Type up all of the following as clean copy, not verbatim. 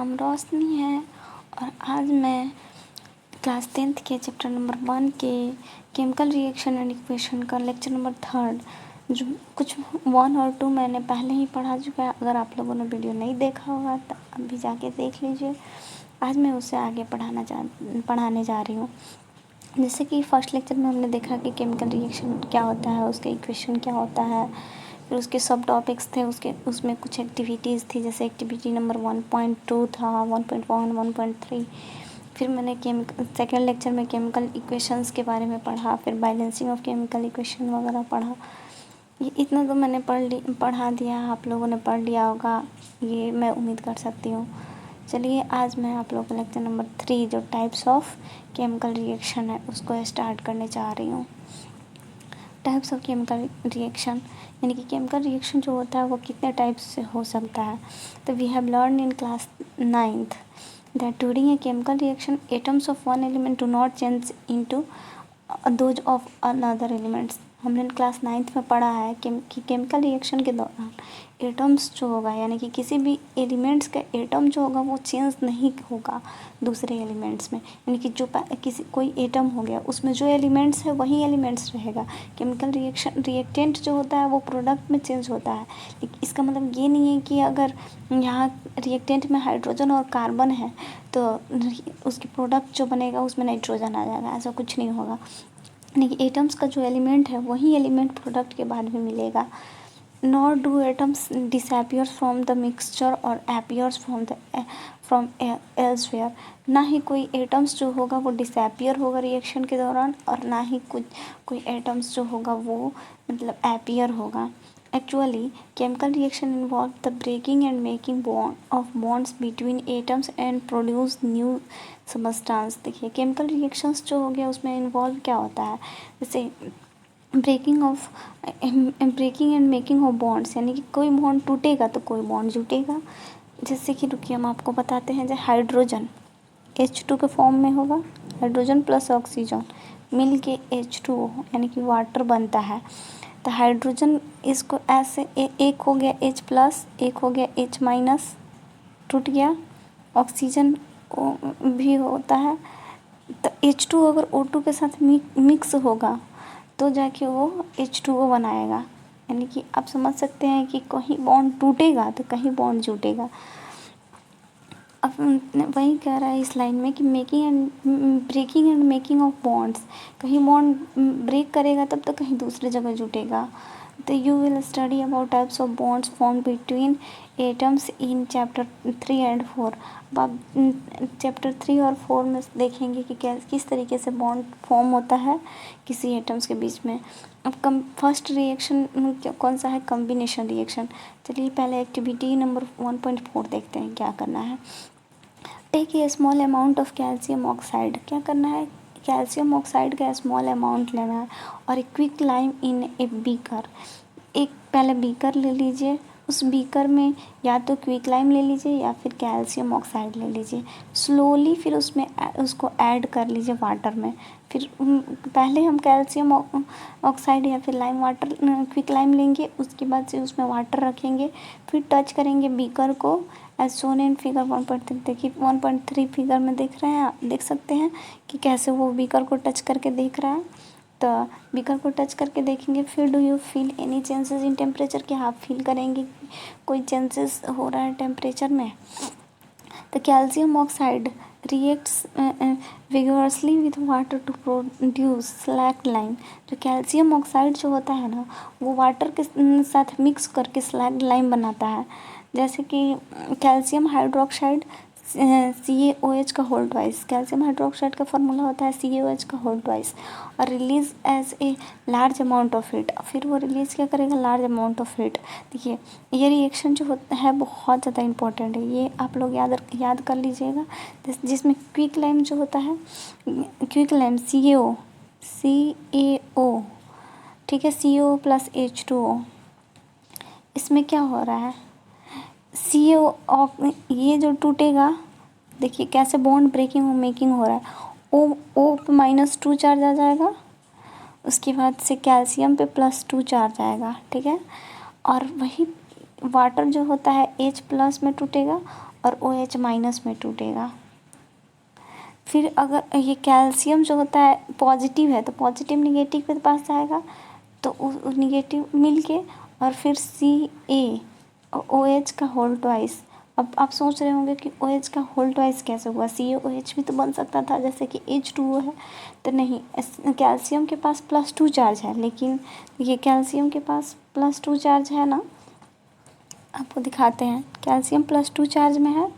नाम रोशनी है और आज मैं क्लास 10th के चैप्टर नंबर 1 के केमिकल रिएक्शन एंड इक्वेशन का लेक्चर नंबर 3 जो कुछ 1 और 2 मैंने पहले ही पढ़ा चुका है। अगर आप लोगों ने वीडियो नहीं देखा होगा तो अभी जाके देख लीजिए। आज मैं उससे आगे पढ़ाने जा रही हूँ। जैसे कि फर्स्ट लेक्चर में हमने देखा कि केमिकल रिएक्शन क्या होता है, उसका इक्वेशन क्या होता है, फिर उसके सब टॉपिक्स थे, उसमें कुछ एक्टिविटीज़ थी। जैसे एक्टिविटी नंबर 1.2 था, 1.1, 1.3। फिर मैंने सेकेंड लेक्चर में केमिकल इक्वेशंस के बारे में पढ़ा, फिर बैलेंसिंग ऑफ केमिकल इक्वेशन वगैरह पढ़ा। ये इतना तो मैंने पढ़ा दिया, आप लोगों ने पढ़ लिया होगा, ये मैं उम्मीद कर सकती हूँ। चलिए आज मैं आप लोगों को लेक्चर नंबर 3 जो टाइप्स ऑफ केमिकल रिएक्शन है उसको स्टार्ट करने जा रही हूँ। टाइप्स ऑफ केमिकल रिएक्शन यानी कि केमिकल रिएक्शन जो होता है वो कितने टाइप्स से हो सकता है। तो we have learn in class 9th that during a chemical reaction atoms of one element do not change into those of another elements। हमने क्लास 9th में पढ़ा है कि केमिकल रिएक्शन के दौरान एटम्स जो होगा यानी कि किसी भी एलिमेंट्स का एटम जो होगा वो चेंज नहीं होगा दूसरे एलिमेंट्स में। यानी कि जो कोई एटम हो गया उसमें जो एलिमेंट्स है वही एलिमेंट्स रहेगा। केमिकल रिएक्टेंट जो होता है वो प्रोडक्ट में चेंज होता है। इसका मतलब ये नहीं है कि अगर यहाँ रिएक्टेंट में हाइड्रोजन और कार्बन है तो उसकी प्रोडक्ट जो बनेगा उसमें नाइट्रोजन आ जाएगा, ऐसा कुछ नहीं होगा। यानी कि एटम्स का जो एलिमेंट है वही एलिमेंट प्रोडक्ट के बाद में मिलेगा। Nor do atoms disappear from the mixture और अपीयर्स फ्रॉम एल्सवेयर। ना ही कोई एटम्स जो होगा वो डिसअपियर होगा रिएक्शन के दौरान और ना ही कोई एटम्स जो होगा वो मतलब अपीयर होगा। Actually, chemical reaction involve the breaking and making of bonds between atoms and produce new substance। देखिए केमिकल रिएक्शंस जो हो गया उसमें इन्वॉल्व क्या होता है, जैसे breaking and making of bonds यानी कि कोई बॉन्ड टूटेगा तो कोई बॉन्ड जुटेगा। जैसे कि रुकिए हम आपको बताते हैं, जैसे हाइड्रोजन H2 के फॉर्म में होगा, हाइड्रोजन प्लस ऑक्सीजन मिल के H2O यानी कि वाटर बनता है। तो हाइड्रोजन इसको ऐसे एक हो गया H प्लस, एक हो गया H माइनस, टूट गया। ऑक्सीजन भी होता है तो H2 अगर O2 के साथ मिक्स होगा तो जाके वो H2O बनाएगा। यानी कि आप समझ सकते हैं कि कहीं बॉन्ड टूटेगा तो कहीं बॉन्ड जुटेगा। अब वही कह रहा है इस लाइन में कि breaking and making of bonds, कहीं बॉन्ड ब्रेक करेगा तब तो कहीं दूसरी जगह जुटेगा। तो you will study about types of bonds form between atoms in chapter 3 and 4। अब आप चैप्टर 3 और 4 में देखेंगे कि किस तरीके से बॉन्ड फॉर्म होता है किसी एटम्स के बीच में। अब फर्स्ट रिएक्शन कौन सा है, कम्बिनेशन रिएक्शन। चलिए पहले एक्टिविटी नंबर 1.4 देखते हैं क्या करना है। Take a small amount of calcium oxide. क्या करना है, कैल्शियम ऑक्साइड का स्मॉल अमाउंट लेना है और a quicklime in a beaker. एक पहले बीकर ले लीजिए, उस बीकर में या तो क्विक लाइम ले लीजिए या फिर कैल्शियम ऑक्साइड ले लीजिए। स्लोली फिर उसमें उसको ऐड कर लीजिए वाटर में। फिर पहले हम कैल्शियम ऑक्साइड या फिर क्विक लाइम लेंगे, उसके बाद से उसमें वाटर रखेंगे, फिर टच करेंगे बीकर को एज शोन इन फिगर 1.3। देखिए 1.3 फिगर में देख रहे हैं, आप देख सकते हैं कि कैसे वो बीकर को टच करके देख रहा है। तो बीकर को टच करके देखेंगे। फिर do you feel any changes in temperature, क्या आप फील करेंगे कोई चेंजेस हो रहा है टेम्परेचर में। तो calcium oxide reacts vigorously with water to produce slaked lime. जो कैल्शियम ऑक्साइड जो होता है ना वो वाटर के साथ मिक्स करके स्लैक्ड लाइम बनाता है। जैसे कि कैल्शियम हाइड्रोक्साइड CaOH का होल ट्वाइस। कैल्शियम हाइड्रोक्साइड का फॉर्मूला होता है CaOH का होल ट्वाइस और release as a large amount of heat. फिर वो रिलीज़ क्या करेगा, लार्ज अमाउंट ऑफ हीट। देखिए ये रिएक्शन जो होता है बहुत ज़्यादा इंपॉर्टेंट है, ये आप लोग याद कर लीजिएगा। जिसमें क्विक लाइम जो होता है, क्विक लाइम CaO, ठीक है, CO प्लस H2O। इसमें क्या हो रहा है, CO ये जो टूटेगा, देखिए कैसे बॉन्ड ब्रेकिंग और मेकिंग हो रहा है। O पे -2 चार्ज आ जाएगा, उसके बाद से कैल्शियम पे +2 चार्ज आएगा, ठीक है। और वही वाटर जो होता है H प्लस में टूटेगा और OH माइनस में टूटेगा। फिर अगर ये कैल्शियम जो होता है पॉजिटिव है तो पॉजिटिव निगेटिव के पास जाएगा, तो उस निगेटिव मिल के और फिर CaOH का होल ट्वाइस। अब आप सोच रहे होंगे कि OH का होल ट्वाइस कैसे हुआ, CaOH भी तो बन सकता था जैसे कि H2O है। तो नहीं, कैल्शियम के पास +2 चार्ज है, लेकिन ये कैल्शियम के पास +2 चार्ज है ना, आपको दिखाते हैं। कैल्शियम +2 चार्ज में है,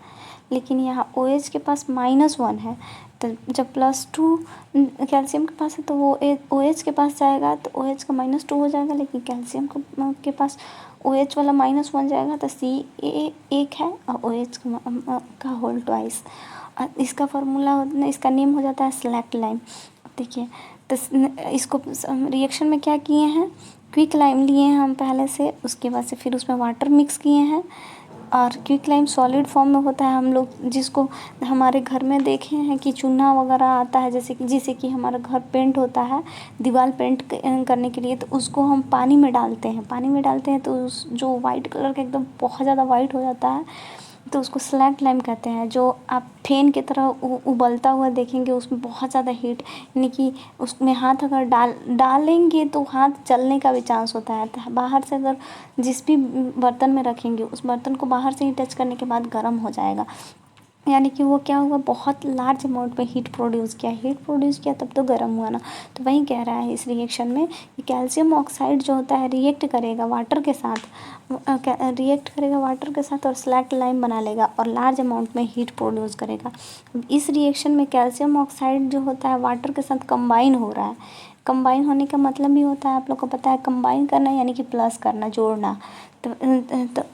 लेकिन यहाँ OH के पास -1 है। तो जब +2 कैल्शियम के पास है तो वो OH के पास जाएगा तो OH का -2 हो जाएगा, लेकिन कैल्शियम के पास OH वाला -1 जाएगा तो Ca1 है और OH का होल ट्वाइस। इसका फार्मूला, इसका नेम हो जाता है सेलेक्ट लाइम। देखिए, तो इसको रिएक्शन में क्या किए हैं, क्विक लाइम लिए हैं हम पहले से, उसके बाद से फिर उसमें वाटर मिक्स किए हैं। और क्विक लाइम सॉलिड फॉर्म में होता है, हम लोग जिसको हमारे घर में देखे हैं कि चूना वगैरह आता है, जैसे कि हमारा घर पेंट होता है, दीवार पेंट करने के लिए, तो उसको हम पानी में डालते हैं तो उस जो वाइट कलर का एकदम बहुत ज़्यादा वाइट हो जाता है, तो उसको स्लैग लाइम कहते हैं। जो आप फेन की तरह उबलता हुआ देखेंगे, उसमें बहुत ज़्यादा हीट, यानी कि उसमें हाथ अगर डालेंगे तो हाथ जलने का भी चांस होता है। तो बाहर से अगर जिस भी बर्तन में रखेंगे, उस बर्तन को बाहर से ही टच करने के बाद गर्म हो जाएगा, यानी कि वो क्या हुआ, बहुत लार्ज अमाउंट में हीट प्रोड्यूस किया तब तो गर्म हुआ ना। तो वही कह रहा है इस रिएक्शन में कि कैल्शियम ऑक्साइड जो होता है रिएक्ट करेगा वाटर के साथ और स्लैग लाइम बना लेगा और लार्ज अमाउंट में हीट प्रोड्यूस करेगा। इस रिएक्शन में कैल्शियम ऑक्साइड जो होता है वाटर के साथ कंबाइन हो रहा है। कंबाइन होने का मतलब भी होता है, आप लोग को पता है, कंबाइन करना यानी कि प्लस करना, जोड़ना। तो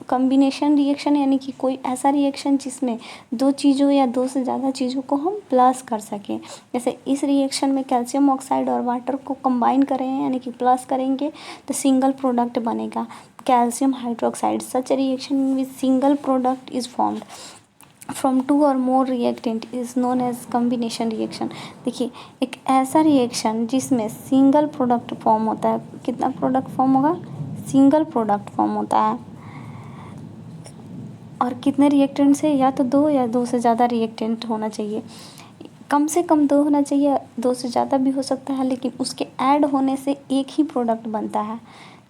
कम्बिनेशन रिएक्शन यानी कि कोई ऐसा रिएक्शन जिसमें दो चीज़ों या दो से ज़्यादा चीज़ों को हम प्लस कर सकें। जैसे इस रिएक्शन में कैल्शियम ऑक्साइड और वाटर को कंबाइन करें यानी कि प्लस करेंगे तो सिंगल प्रोडक्ट बनेगा, calcium hydroxide. Such reaction with single product is formed from 2 or more reactant is known as combination reaction। देखिए, एक ऐसा रिएक्शन जिसमें सिंगल प्रोडक्ट फॉर्म होता है, कितना प्रोडक्ट फॉर्म होगा, सिंगल प्रोडक्ट फॉर्म होता है। और कितने रिएक्टेंट से, या तो 2 या 2 से ज़्यादा रिएक्टेंट होना चाहिए। कम से कम 2 होना चाहिए, 2 से ज़्यादा भी हो सकता है, लेकिन उसके ऐड होने से एक ही प्रोडक्ट बनता है।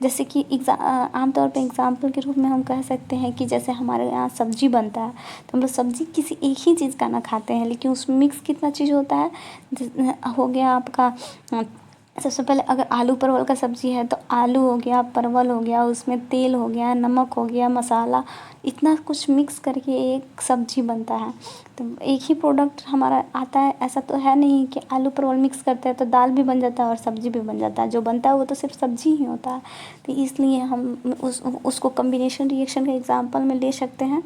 जैसे कि आमतौर पे एग्जाम्पल के रूप में हम कह सकते हैं कि जैसे हमारे यहाँ सब्जी बनता है, तो हम लोग सब्जी किसी एक ही चीज़ का ना खाते हैं, लेकिन उसमें मिक्स कितना चीज़ होता है। हो गया आपका, सबसे पहले अगर आलू परवल का सब्ज़ी है तो आलू हो गया, परवल हो गया, उसमें तेल हो गया, नमक हो गया, मसाला, इतना कुछ मिक्स करके एक सब्ज़ी बनता है। तो एक ही प्रोडक्ट हमारा आता है, ऐसा तो है नहीं कि आलू परवल मिक्स करते हैं तो दाल भी बन जाता है और सब्ज़ी भी बन जाता है। जो बनता है वो तो सिर्फ सब्ज़ी ही होता है। तो इसलिए हम उसको कम्बिनेशन रिएक्शन के एग्जाम्पल में ले सकते हैं।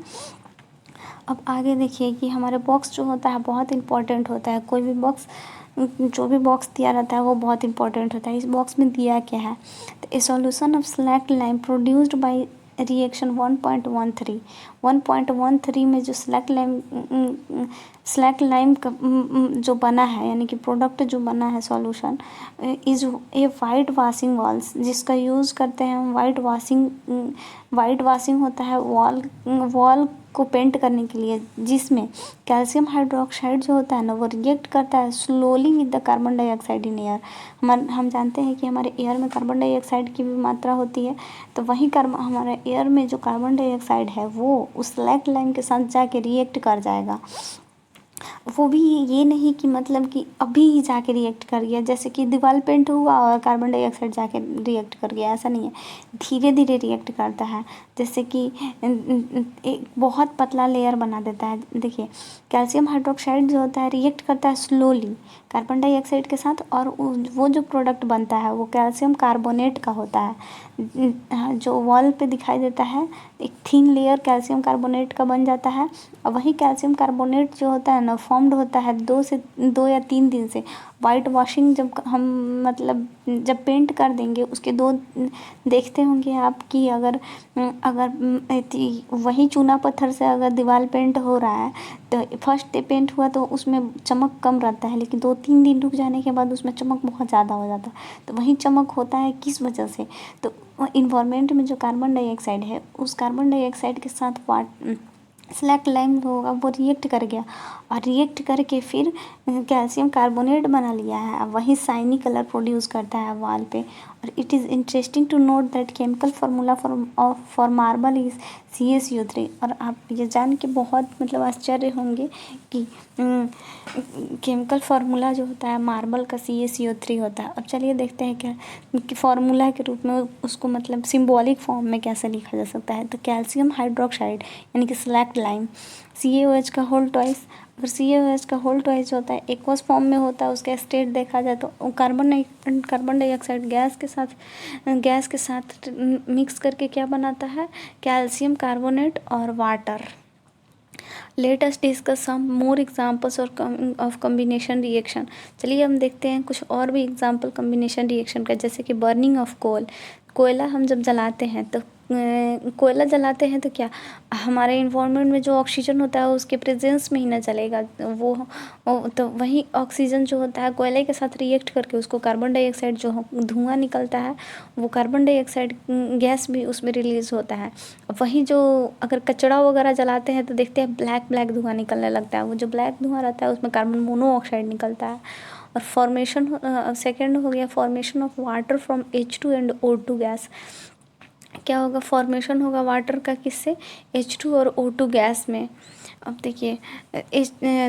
अब आगे देखिए कि हमारे बॉक्स जो होता है बहुत इंपॉर्टेंट होता है। कोई भी बॉक्स, जो भी बॉक्स दिया रहता है वो बहुत इंपॉर्टेंट होता है। इस बॉक्स में दिया क्या है, तो ए solution of slaked lime produced by reaction 1.13 में जो स्लैक लाइम जो बना है, यानी कि प्रोडक्ट जो बना है solution, is a white washing walls, जिसका यूज़ करते हैं हम वाइट वाशिंग होता है वॉल को पेंट करने के लिए, जिसमें कैल्शियम हाइड्रोक्साइड जो होता है ना वो रिएक्ट करता है slowly with the carbon dioxide in air. हम जानते हैं कि हमारे एयर में कार्बन डाइऑक्साइड की भी मात्रा होती है, तो वही हमारे एयर में जो कार्बन डाइऑक्साइड है वो उस स्लैक लाइम के साथ जाके रिएक्ट कर जाएगा। वो भी ये नहीं कि मतलब कि अभी जाके रिएक्ट कर गया, जैसे कि दीवार पेंट हुआ और कार्बन डाइऑक्साइड जाके रिएक्ट कर गया, ऐसा नहीं है। धीरे धीरे रिएक्ट करता है, जैसे कि एक बहुत पतला लेयर बना देता है। देखिए, कैल्शियम हाइड्रोक्साइड जो होता है रिएक्ट करता है स्लोली कार्बन डाइऑक्साइड के साथ, और वो जो प्रोडक्ट बनता है वो कैल्शियम कार्बोनेट का होता है। जो वॉल पे दिखाई देता है एक थिन लेयर कैल्शियम कार्बोनेट का बन जाता है। और वही कैल्शियम कार्बोनेट जो होता है ना फॉर्म्ड होता है 2 या 3 दिन से। वाइट वॉशिंग जब हम मतलब जब पेंट कर देंगे उसके 2 देखते होंगे आप कि अगर वही चूना पत्थर से अगर दीवार पेंट हो रहा है तो फर्स्ट डे पेंट हुआ तो उसमें चमक कम रहता है, लेकिन 2-3 दिन रुक जाने के बाद उसमें चमक बहुत ज़्यादा हो जाता है। तो वही चमक होता है किस वजह से, तो इन्वायरमेंट में जो कार्बन डाइऑक्साइड है उस कार्बन डाइऑक्साइड के साथ स्लैक्ट लाइम होगा वो रिएक्ट कर गया और रिएक्ट करके फिर कैल्शियम कार्बोनेट बना लिया है। अब वही शाइनी कलर प्रोड्यूस करता है वॉल पे। और it is interesting to note that chemical formula for marble is CaCO3। और आप ये जान के बहुत मतलब आश्चर्य होंगे कि केमिकल फार्मूला जो होता है मार्बल का CaCO3 होता है। अब चलिए देखते हैं क्या कि फार्मूला के रूप में उसको मतलब सिंबॉलिक फॉर्म में कैसे लिखा जा सकता है। तो कैल्शियम हाइड्रोक्साइड यानी कि स्लैक्ट लाइम CaOH का होल ट्वाइस। अगर CaOH का होल ट्वाइस होता है एक्वस फॉर्म में होता है, उसका स्टेट देखा जाए तो कार्बन डाइऑक्साइड गैस के साथ मिक्स करके क्या बनाता है, कैल्शियम कार्बोनेट और water. Let us discuss some more examples of combination reaction. चलिए हम देखते हैं कुछ और भी एग्जाम्पल कम्बिनेशन रिएक्शन का, जैसे कि बर्निंग ऑफ कोल। कोयला हम जब जलाते हैं तो कोयला जलाते हैं तो क्या हमारे इन्वायरमेंट में जो ऑक्सीजन होता है उसके प्रेजेंस में ही ना चलेगा, तो वही ऑक्सीजन जो होता है कोयले के साथ रिएक्ट करके उसको कार्बन डाइऑक्साइड जो धुआं निकलता है वो कार्बन डाइऑक्साइड गैस भी उसमें रिलीज होता है। वही जो अगर कचरा वगैरह जलाते हैं तो देखते हैं ब्लैक ब्लैक धुआं निकलने लगता है। वो जो ब्लैक धुआं रहता है उसमें कार्बन मोनोऑक्साइड निकलता है। और फॉर्मेशन सेकेंड हो गया formation of water from H2 and O2 gas. क्या होगा, फॉर्मेशन होगा वाटर का किससे, H2 और O2 गैस में। अब देखिए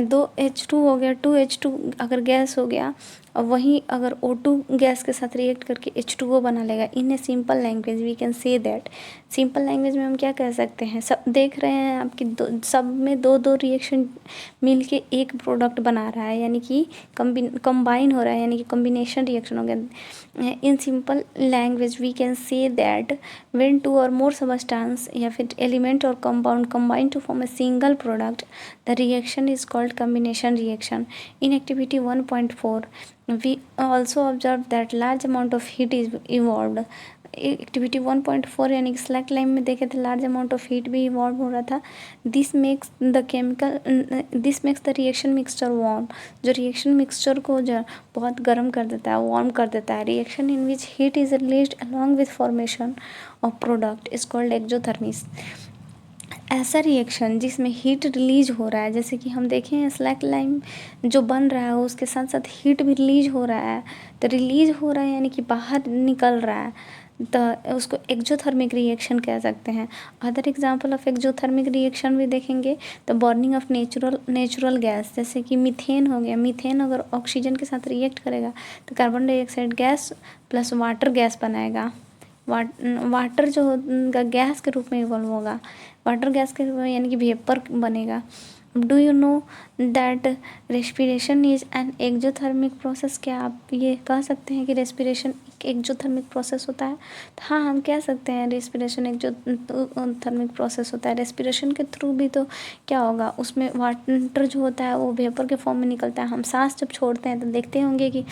दो H2 हो गया, 2H2 अगर गैस हो गया और वहीं अगर O2 गैस के साथ रिएक्ट करके H2O बना लेगा। In a simple language we can say that, simple language में हम क्या कह सकते हैं, सब देख रहे हैं आपकी सब में दो दो रिएक्शन मिलके एक प्रोडक्ट बना रहा है, यानी कि कंबाइन हो रहा है, यानी कि कॉम्बिनेशन रिएक्शन हो गया। In simple language we can say that when two और मोर सबस्टेंस या फिर एलिमेंट और compound combine to form a single product the reaction is called combination reaction. In activity 1.4 we also observed that large amount of heat is evolved। Activity 1.4 यानी कि slack line में देखे थे large amount of heat भी evolve हो रहा था। This makes the reaction mixture warm. जो रिएक्शन मिक्सचर को जो बहुत गर्म कर देता है, वार्म कर देता है। Reaction in which heat is released along with formation of product is called exothermic. ऐसा रिएक्शन जिसमें हीट रिलीज हो रहा है, जैसे कि हम देखें हैं स्लैक लाइन जो बन रहा है उसके साथ साथ हीट भी रिलीज हो रहा है। तो रिलीज हो रहा है यानी कि बाहर निकल रहा है, तो उसको एक्जोथर्मिक रिएक्शन कह सकते हैं। Other example of exothermic reaction भी देखेंगे तो बर्निंग ऑफ नेचुरल गैस, जैसे कि मीथेन हो गया। मीथेन अगर ऑक्सीजन के साथ रिएक्ट करेगा तो carbon dioxide gas plus water gas बनाएगा। वाटर जो होगा गैस के रूप में इवॉल्व होगा, वाटर गैस के रूप में यानी कि वेपर बनेगा। Do you know that respiration is an exothermic process. क्या आप ये कह सकते हैं कि रेस्पिरेशन एक एक्जोथर्मिक प्रोसेस होता है? तो हाँ, हम कह सकते हैं रेस्पिरेशन एक्जोथर्मिक प्रोसेस होता है। रेस्पिरेशन के थ्रू भी तो क्या होगा, उसमें वाटर जो होता है वो वेपर के फॉर्म में निकलता है। हम सांस जब छोड़ते हैं तो देखते होंगे कि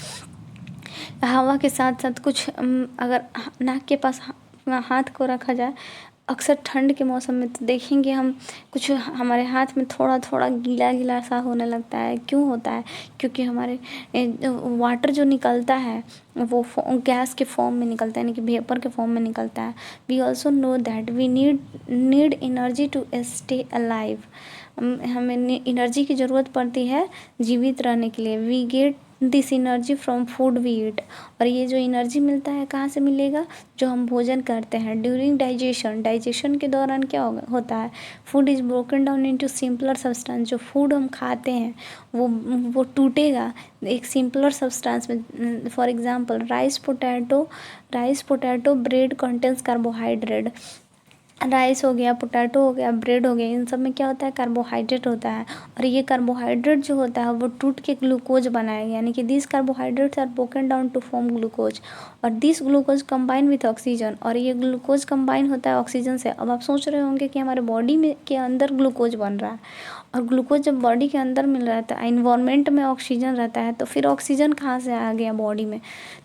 हवा के साथ साथ कुछ अगर नाक के पास हाथ को रखा जाए अक्सर ठंड के मौसम में तो देखेंगे हम कुछ हमारे हाथ में थोड़ा थोड़ा गीला गीला सा होने लगता है। क्यों होता है? क्योंकि हमारे वाटर जो निकलता है वो गैस के फॉर्म में निकलता है, यानी कि वेपर के फॉर्म में निकलता है। We also know that we need energy to stay alive. हमें एनर्जी की ज़रूरत पड़ती है जीवित रहने के लिए। We get this energy from food we eat. और ये जो एनर्जी मिलता है कहाँ से मिलेगा? जो हम भोजन करते हैं। ड्यूरिंग डाइजेशन के दौरान क्या होता है, food is broken down into simpler substance. जो फूड हम खाते हैं वो टूटेगा एक सिंपलर सब्सटेंस में। For example rice potato bread contains carbohydrate. Rice हो गया, पोटैटो हो गया, ब्रेड हो गया, इन सब में क्या होता है, कार्बोहाइड्रेट होता है। और ये कार्बोहाइड्रेट जो होता है वो टूट के ग्लूकोज बनाएगा, यानी कि this carbohydrates are broken down to form glucose. और this glucose combine with oxygen. और ये ग्लूकोज कंबाइन होता है ऑक्सीजन से। अब आप सोच रहे होंगे कि हमारे बॉडी में के अंदर ग्लूकोज बन रहा है, और ग्लूकोज जब बॉडी के अंदर मिल रहा है तो इन्वायरमेंट में ऑक्सीजन रहता है, तो फिर ऑक्सीजन कहाँ से आ गया बॉडी में?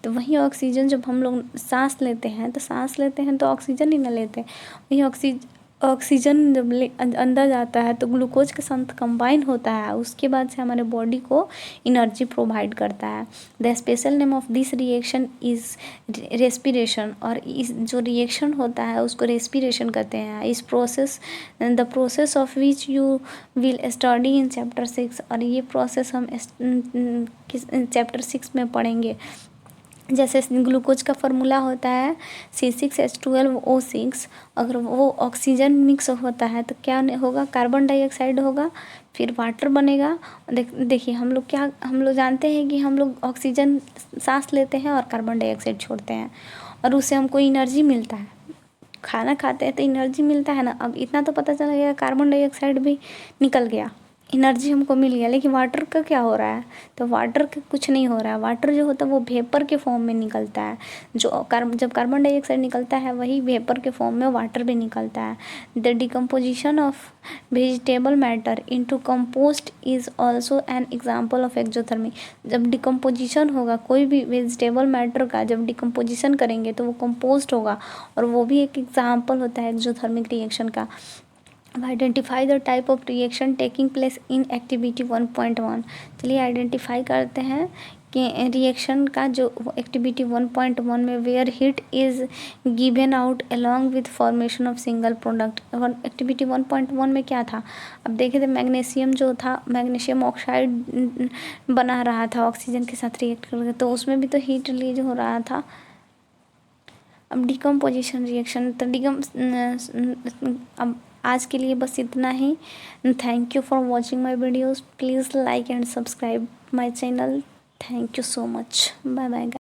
तो वही ऑक्सीजन जब हम लोग सांस लेते हैं तो ऑक्सीजन ही ना लेते हैं, वही ऑक्सीजन जब अंदर जाता है तो ग्लूकोज के साथ कंबाइन होता है, उसके बाद से हमारे बॉडी को एनर्जी प्रोवाइड करता है। The special name of this reaction is respiration, और इस जो रिएक्शन होता है उसको रेस्पिरेशन कहते हैं। इस process the process of which you will study in chapter 6, और ये प्रोसेस हम चैप्टर 6 में पढ़ेंगे। जैसे ग्लूकोज का फार्मूला होता है C6H12O6, अगर वो ऑक्सीजन मिक्स होता है तो क्या होगा, कार्बन डाइऑक्साइड होगा, फिर वाटर बनेगा। देखिए हम लोग जानते हैं कि हम लोग ऑक्सीजन सांस लेते हैं और कार्बन डाइऑक्साइड छोड़ते हैं, और उससे हमको एनर्जी मिलता है। खाना खाते हैं तो एनर्जी मिलता है ना। अब इतना तो पता चल गया, कार्बन डाइऑक्साइड भी निकल गया, एनर्जी हमको मिल गया। लेकिन वाटर का क्या हो रहा है, तो वाटर का कुछ नहीं हो रहा है। वाटर जो होता है वो वेपर के फॉर्म में निकलता है। जब कार्बन डाइऑक्साइड निकलता है वही वेपर के फॉर्म में वाटर भी निकलता है। The decomposition of vegetable matter into compost is also an example of exothermic. जब डिकम्पोजिशन होगा कोई भी वेजिटेबल मैटर का, जब डिकम्पोजिशन करेंगे तो वो कंपोस्ट होगा, और वो भी एक एग्जाम्पल होता है एक्जोथर्मिक रिएक्शन का। Identify the type of reaction taking place in activity 1.1। चलिए आइडेंटिफाई करते हैं कि रिएक्शन का जो एक्टिविटी 1.1 में where heat is given out along with formation of single product. Activity 1.1 में क्या था, अब देखे तो मैग्नीशियम जो था, मैग्नीशियम ऑक्साइड बना रहा था ऑक्सीजन के साथ रिएक्ट करके, तो उसमें भी तो हीट रिलीज हो रहा था। अब डिकम्पोजिशन रिएक्शन, तो अब आज के लिए बस इतना ही। Thank you for watching my videos. Please like and subscribe my channel. Thank you so much. Bye bye.